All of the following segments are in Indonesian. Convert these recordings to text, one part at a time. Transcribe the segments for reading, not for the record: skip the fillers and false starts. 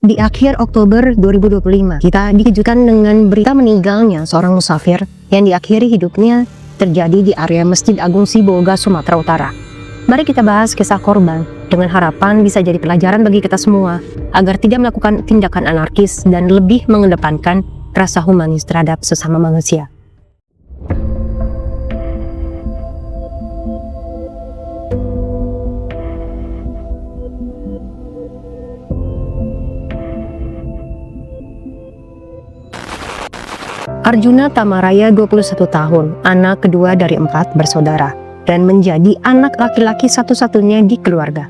Di akhir Oktober 2025, kita dikejutkan dengan berita meninggalnya seorang musafir yang diakhiri hidupnya terjadi di area Masjid Agung Sibolga, Sumatera Utara. Mari kita bahas kisah korban dengan harapan bisa jadi pelajaran bagi kita semua agar tidak melakukan tindakan anarkis dan lebih mengedepankan rasa humanis terhadap sesama manusia. Arjuna Tamaraya 21 tahun, anak kedua dari 4 bersaudara, dan menjadi anak laki-laki satu-satunya di keluarga.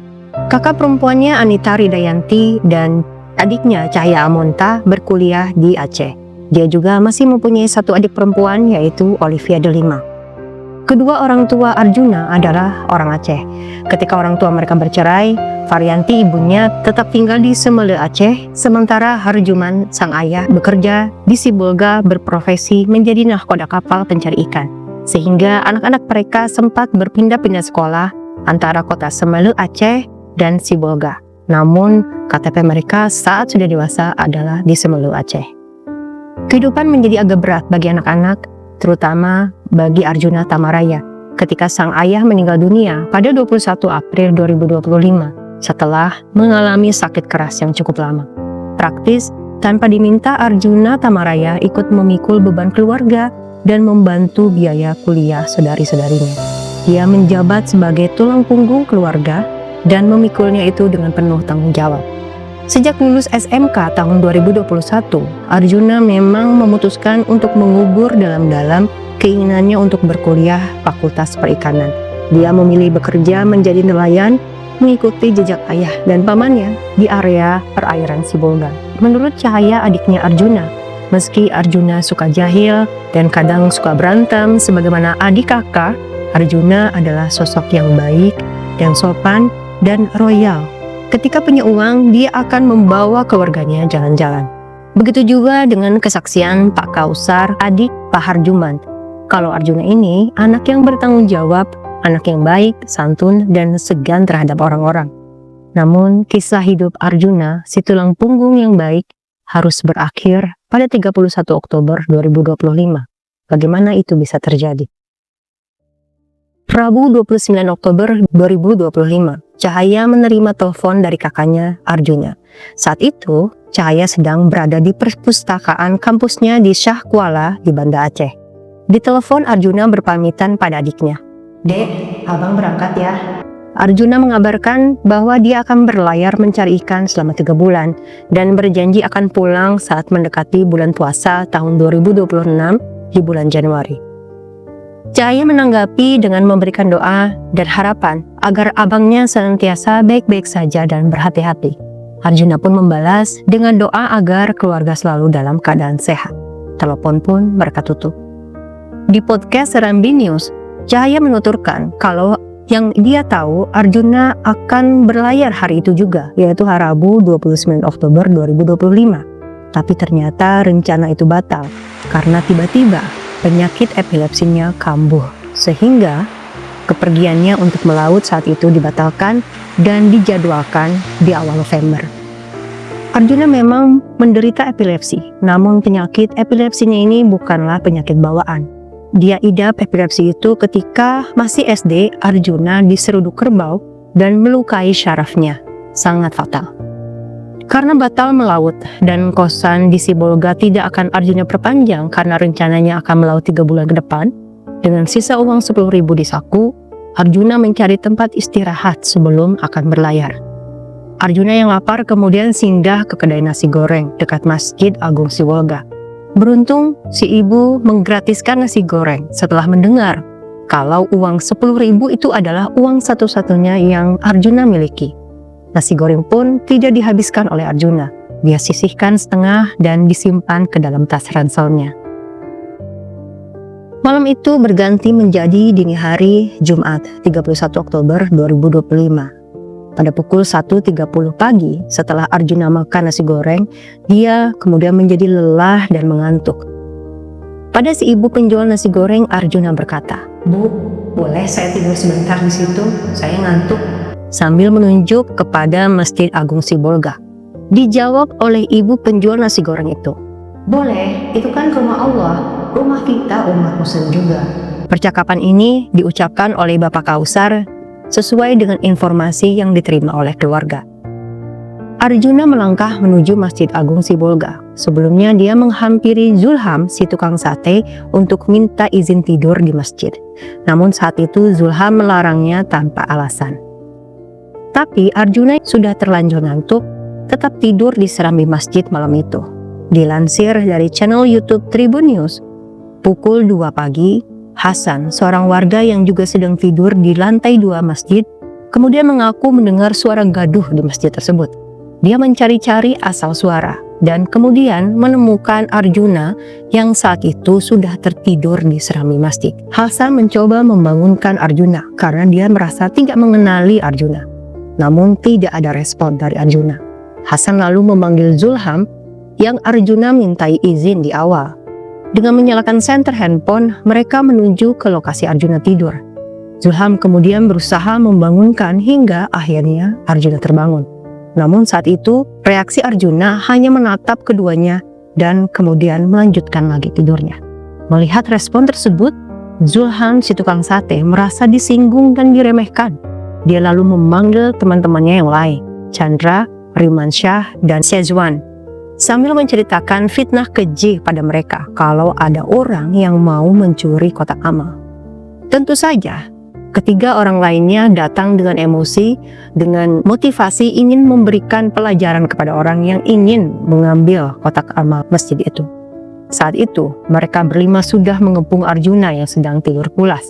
Kakak perempuannya Anita Ridayanti dan adiknya Cahya Amonta berkuliah di Aceh. Dia juga masih mempunyai satu adik perempuan yaitu Olivia Delima. Kedua orang tua Arjuna adalah orang Aceh. Ketika orang tua mereka bercerai, Varianti ibunya tetap tinggal di Semele Aceh, sementara Harjuman sang ayah bekerja di Sibolga berprofesi menjadi nahkoda kapal pencari ikan. Sehingga anak-anak mereka sempat berpindah-pindah sekolah antara kota Semele Aceh dan Sibolga. Namun KTP mereka saat sudah dewasa adalah di Semele Aceh. Kehidupan menjadi agak berat bagi anak-anak, terutama bagi Arjuna Tamaraya ketika sang ayah meninggal dunia pada 21 April 2025 setelah mengalami sakit keras yang cukup lama. Praktis, tanpa diminta Arjuna Tamaraya ikut memikul beban keluarga dan membantu biaya kuliah saudari-saudarinya. Dia menjabat sebagai tulang punggung keluarga dan memikulnya itu dengan penuh tanggung jawab. Sejak lulus SMK tahun 2021, Arjuna memang memutuskan untuk mengubur dalam-dalam keinginannya untuk berkuliah Fakultas Perikanan. Dia memilih bekerja menjadi nelayan, mengikuti jejak ayah dan pamannya di area perairan Sibolga. Menurut Cahaya, adiknya Arjuna, meski Arjuna suka jahil dan kadang suka berantem sebagaimana adik kakak, Arjuna adalah sosok yang baik dan sopan dan royal. Ketika punya uang, dia akan membawa keluarganya jalan-jalan. Begitu juga dengan kesaksian Pak Kausar, adik Pak Harjuman. Kalau Arjuna ini anak yang bertanggung jawab, anak yang baik, santun, dan segan terhadap orang-orang. Namun, kisah hidup Arjuna, si tulang punggung yang baik, harus berakhir pada 31 Oktober 2025. Bagaimana itu bisa terjadi? Rabu 29 Oktober 2025, Cahaya menerima telepon dari kakaknya Arjuna. Saat itu, Cahaya sedang berada di perpustakaan kampusnya di Shah Kuala di Banda Aceh. Di telepon, Arjuna berpamitan pada adiknya. "Dek, abang berangkat ya." Arjuna mengabarkan bahwa dia akan berlayar mencari ikan selama 3 bulan dan berjanji akan pulang saat mendekati bulan puasa tahun 2026 di bulan Januari. Cahaya menanggapi dengan memberikan doa dan harapan agar abangnya senantiasa baik-baik saja dan berhati-hati. Arjuna pun membalas dengan doa agar keluarga selalu dalam keadaan sehat. Telepon pun mereka tutup. Di podcast Serambi News, Cahaya menuturkan kalau yang dia tahu Arjuna akan berlayar hari itu juga, yaitu hari Rabu 29 Oktober 2025. Tapi ternyata rencana itu batal karena tiba-tiba penyakit epilepsinya kambuh, sehingga kepergiannya untuk melaut saat itu dibatalkan dan dijadwalkan di awal November. Arjuna memang menderita epilepsi, namun penyakit epilepsinya ini bukanlah penyakit bawaan. Dia idap epilepsi itu ketika masih SD. Arjuna diseruduk kerbau dan melukai syarafnya, sangat fatal. Karena batal melaut dan kosan di Sibolga tidak akan Arjuna perpanjang karena rencananya akan melaut 3 bulan ke depan, dengan sisa uang 10.000 di saku, Arjuna mencari tempat istirahat sebelum akan berlayar. Arjuna yang lapar kemudian singgah ke kedai nasi goreng dekat Masjid Agung Sibolga. Beruntung si ibu menggratiskan nasi goreng setelah mendengar kalau uang 10.000 itu adalah uang satu-satunya yang Arjuna miliki. Nasi goreng pun tidak dihabiskan oleh Arjuna. Dia sisihkan setengah dan disimpan ke dalam tas ranselnya. Malam itu berganti menjadi dini hari Jumat 31 Oktober 2025. Pada pukul 1.30 pagi setelah Arjuna makan nasi goreng, dia kemudian menjadi lelah dan mengantuk. Pada si ibu penjual nasi goreng, Arjuna berkata, "Bu, boleh saya tidur sebentar di situ? Saya ngantuk." Sambil menunjuk kepada Masjid Agung Sibolga. Dijawab oleh ibu penjual nasi goreng itu, "Boleh, itu kan rumah Allah, rumah kita umat muslim juga." Percakapan ini diucapkan oleh Bapak Kausar sesuai dengan informasi yang diterima oleh keluarga. Arjuna melangkah menuju Masjid Agung Sibolga. Sebelumnya dia menghampiri Zulham, si tukang sate, untuk minta izin tidur di masjid. Namun saat itu Zulham melarangnya tanpa alasan. Tapi Arjuna sudah terlanjur ngantuk, tetap tidur di serambi masjid malam itu. Dilansir dari channel YouTube Tribun News, pukul 2 pagi, Hasan, seorang warga yang juga sedang tidur di lantai 2 masjid, kemudian mengaku mendengar suara gaduh di masjid tersebut. Dia mencari-cari asal suara dan kemudian menemukan Arjuna yang saat itu sudah tertidur di serambi masjid. Hasan mencoba membangunkan Arjuna karena dia merasa tidak mengenali Arjuna. Namun tidak ada respon dari Arjuna. Hasan lalu memanggil Zulham yang Arjuna mintai izin di awal. Dengan menyalakan senter handphone, mereka menuju ke lokasi Arjuna tidur. Zulham kemudian berusaha membangunkan hingga akhirnya Arjuna terbangun. Namun saat itu reaksi Arjuna hanya menatap keduanya dan kemudian melanjutkan lagi tidurnya. Melihat respon tersebut, Zulham si tukang sate merasa disinggung dan diremehkan. Dia lalu memanggil teman-temannya yang lain, Chandra, Rimansyah, dan Sezwan, sambil menceritakan fitnah keji pada mereka kalau ada orang yang mau mencuri kotak amal. Tentu saja, ketiga orang lainnya datang dengan emosi, dengan motivasi ingin memberikan pelajaran kepada orang yang ingin mengambil kotak amal masjid itu. Saat itu, mereka berlima sudah mengepung Arjuna yang sedang tidur pulas.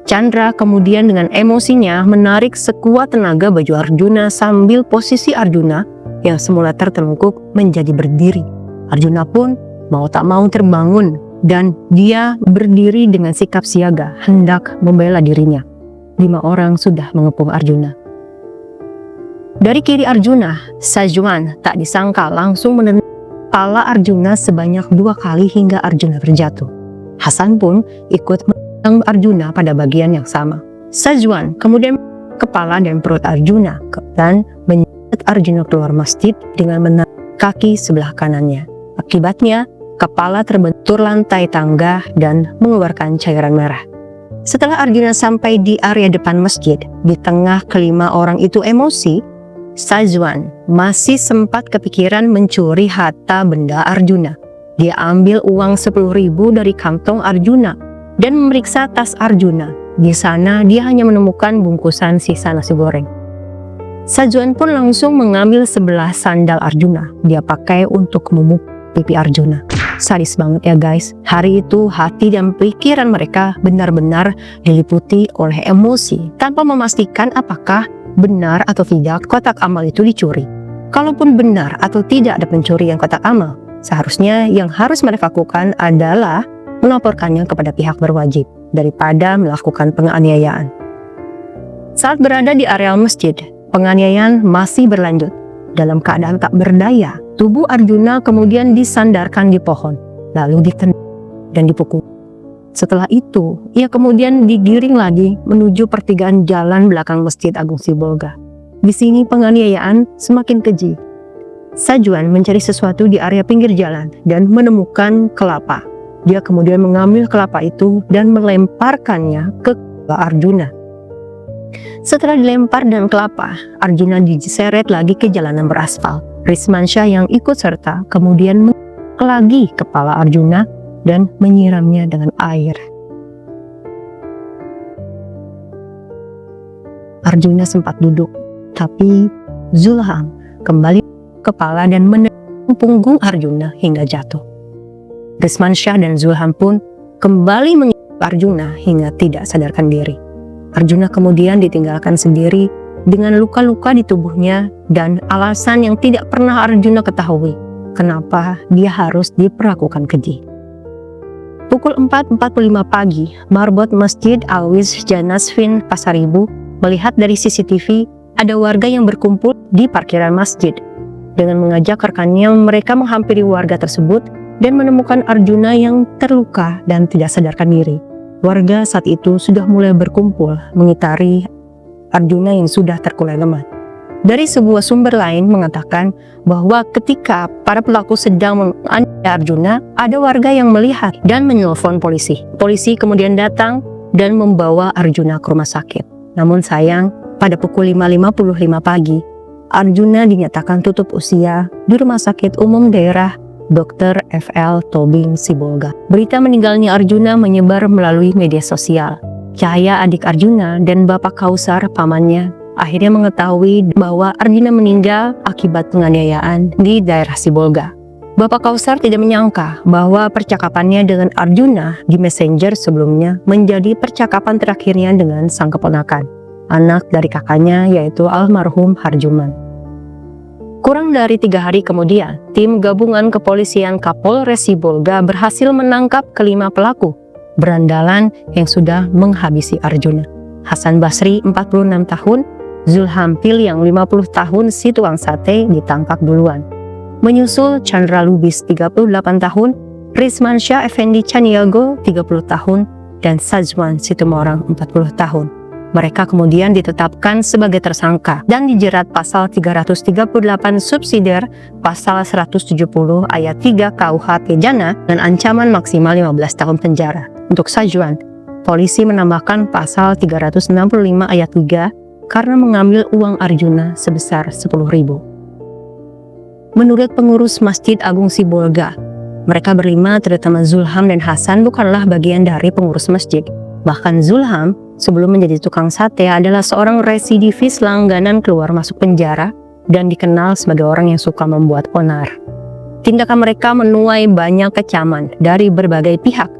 Chandra kemudian dengan emosinya menarik sekuat tenaga baju Arjuna sambil posisi Arjuna yang semula tertelungkup menjadi berdiri. Arjuna pun mau tak mau terbangun dan dia berdiri dengan sikap siaga hendak membela dirinya. 5 orang sudah mengepung Arjuna. Dari kiri Arjuna, Sezwan tak disangka langsung menendang kepala Arjuna sebanyak 2 kali hingga Arjuna terjatuh. Hasan pun ikut menendang Arjuna pada bagian yang sama. Sezwan kemudian kepala dan perut Arjuna dan menyeret Arjuna keluar masjid dengan menarik kaki sebelah kanannya. Akibatnya, kepala terbentur lantai tangga dan mengeluarkan cairan merah. Setelah Arjuna sampai di area depan masjid, di tengah kelima orang itu emosi, Sezwan masih sempat kepikiran mencuri harta benda Arjuna. Dia ambil uang 10.000 dari kantong Arjuna dan memeriksa tas Arjuna. Di sana dia hanya menemukan bungkusan sisa nasi goreng. Sezwan pun langsung mengambil sebelah sandal Arjuna. Dia pakai untuk memukul pipi Arjuna. Sadis banget ya guys. Hari itu hati dan pikiran mereka benar-benar diliputi oleh emosi tanpa memastikan apakah benar atau tidak kotak amal itu dicuri. Kalaupun benar atau tidak ada pencurian kotak amal, seharusnya yang harus mereka lakukan adalah melaporkannya kepada pihak berwajib daripada melakukan penganiayaan. Saat berada di area masjid, penganiayaan masih berlanjut. Dalam keadaan tak berdaya, tubuh Arjuna kemudian disandarkan di pohon, lalu ditendang dan dipukul. Setelah itu, ia kemudian digiring lagi menuju pertigaan jalan belakang Masjid Agung Sibolga. Di sini penganiayaan semakin keji. Sezwan mencari sesuatu di area pinggir jalan dan menemukan kelapa. Dia kemudian mengambil kelapa itu dan melemparkannya ke kepala Arjuna. Setelah dilempar dan kelapa, Arjuna diseret lagi ke jalanan beraspal. Rimansyah yang ikut serta kemudian mengangkat lagi kepala Arjuna dan menyiramnya dengan air. Arjuna sempat duduk, tapi Zulham kembali kepala dan menendang punggung Arjuna hingga jatuh. Rimansyah dan Zulham pun kembali mengikat Arjuna hingga tidak sadarkan diri. Arjuna kemudian ditinggalkan sendiri dengan luka-luka di tubuhnya dan alasan yang tidak pernah Arjuna ketahui kenapa dia harus diperlakukan keji. Pukul 4.45 pagi, marbot Masjid Alwis Janasvin Pasaribu melihat dari CCTV ada warga yang berkumpul di parkiran masjid. Dengan mengajak rekannya, mereka menghampiri warga tersebut dan menemukan Arjuna yang terluka dan tidak sadarkan diri. Warga saat itu sudah mulai berkumpul mengitari Arjuna yang sudah terkulai lemah. Dari sebuah sumber lain mengatakan bahwa ketika para pelaku sedang menganiaya Arjuna, ada warga yang melihat dan menelpon polisi. Polisi kemudian datang dan membawa Arjuna ke rumah sakit. Namun sayang, pada pukul 5.55 pagi, Arjuna dinyatakan tutup usia di Rumah Sakit Umum Daerah Dr. F.L. Tobing Sibolga. Berita meninggalnya Arjuna menyebar melalui media sosial. Cahaya, adik Arjuna, dan Bapak Kausar, pamannya, akhirnya mengetahui bahwa Arjuna meninggal akibat penganiayaan di daerah Sibolga. Bapak Kausar tidak menyangka bahwa percakapannya dengan Arjuna di Messenger sebelumnya menjadi percakapan terakhirnya dengan sang keponakan, anak dari kakaknya yaitu almarhum Harjuman. Kurang dari 3 hari kemudian, tim gabungan kepolisian Kapolres Sibolga berhasil menangkap kelima pelaku berandalan yang sudah menghabisi Arjuna. Hasan Basri 46 tahun, Zulhampil yang 50 tahun si tukang sate ditangkap duluan. Menyusul Chandra Lubis 38 tahun, Rizman Syah Effendi Caniago 30 tahun, dan Sajwan Situmorang 40 tahun. Mereka kemudian ditetapkan sebagai tersangka dan dijerat pasal 338 subsidiar pasal 170 ayat 3 KUH Pidana dengan ancaman maksimal 15 tahun penjara. Untuk Sajwan, polisi menambahkan pasal 365 ayat 3 karena mengambil uang Arjuna sebesar 10.000. Menurut pengurus Masjid Agung Sibolga, mereka berlima terutama Zulham dan Hasan bukanlah bagian dari pengurus masjid. Bahkan Zulham sebelum menjadi tukang sate adalah seorang residivis langganan keluar masuk penjara dan dikenal sebagai orang yang suka membuat onar. Tindakan mereka menuai banyak kecaman dari berbagai pihak.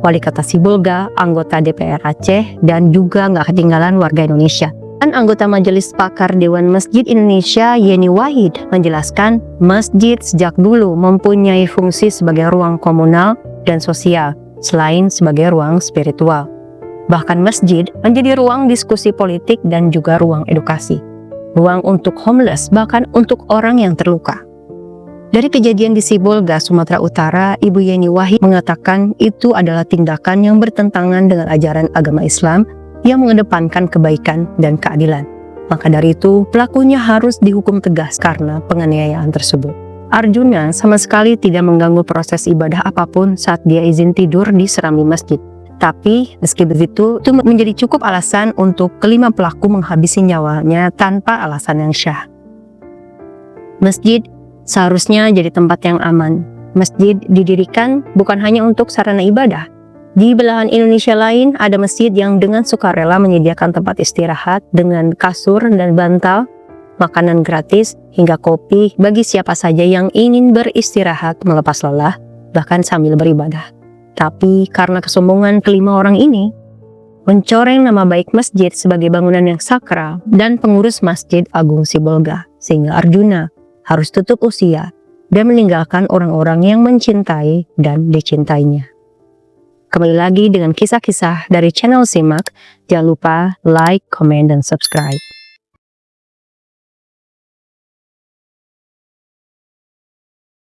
Wali Kota Sibolga, anggota DPR Aceh, dan juga nggak ketinggalan warga Indonesia. Dan anggota Majelis Pakar Dewan Masjid Indonesia Yeni Wahid menjelaskan masjid sejak dulu mempunyai fungsi sebagai ruang komunal dan sosial selain sebagai ruang spiritual. Bahkan masjid menjadi ruang diskusi politik dan juga ruang edukasi. Ruang untuk homeless, bahkan untuk orang yang terluka. Dari kejadian di Sibolga, Sumatera Utara, Ibu Yeni Wahid mengatakan itu adalah tindakan yang bertentangan dengan ajaran agama Islam yang mengedepankan kebaikan dan keadilan. Maka dari itu, pelakunya harus dihukum tegas karena penganiayaan tersebut. Arjuna sama sekali tidak mengganggu proses ibadah apapun saat dia izin tidur di serambi masjid. Tapi, meski begitu, itu menjadi cukup alasan untuk kelima pelaku menghabisi nyawanya tanpa alasan yang syah. Masjid seharusnya jadi tempat yang aman. Masjid didirikan bukan hanya untuk sarana ibadah. Di belahan Indonesia lain, ada masjid yang dengan sukarela menyediakan tempat istirahat dengan kasur dan bantal, makanan gratis, hingga kopi bagi siapa saja yang ingin beristirahat melepas lelah, bahkan sambil beribadah. Tapi karena kesombongan kelima orang ini, mencoreng nama baik masjid sebagai bangunan yang sakral dan pengurus Masjid Agung Sibolga, sehingga Arjuna harus tutup usia dan meninggalkan orang-orang yang mencintai dan dicintainya. Kembali lagi dengan kisah-kisah dari channel Simak. Jangan lupa like, comment, dan subscribe.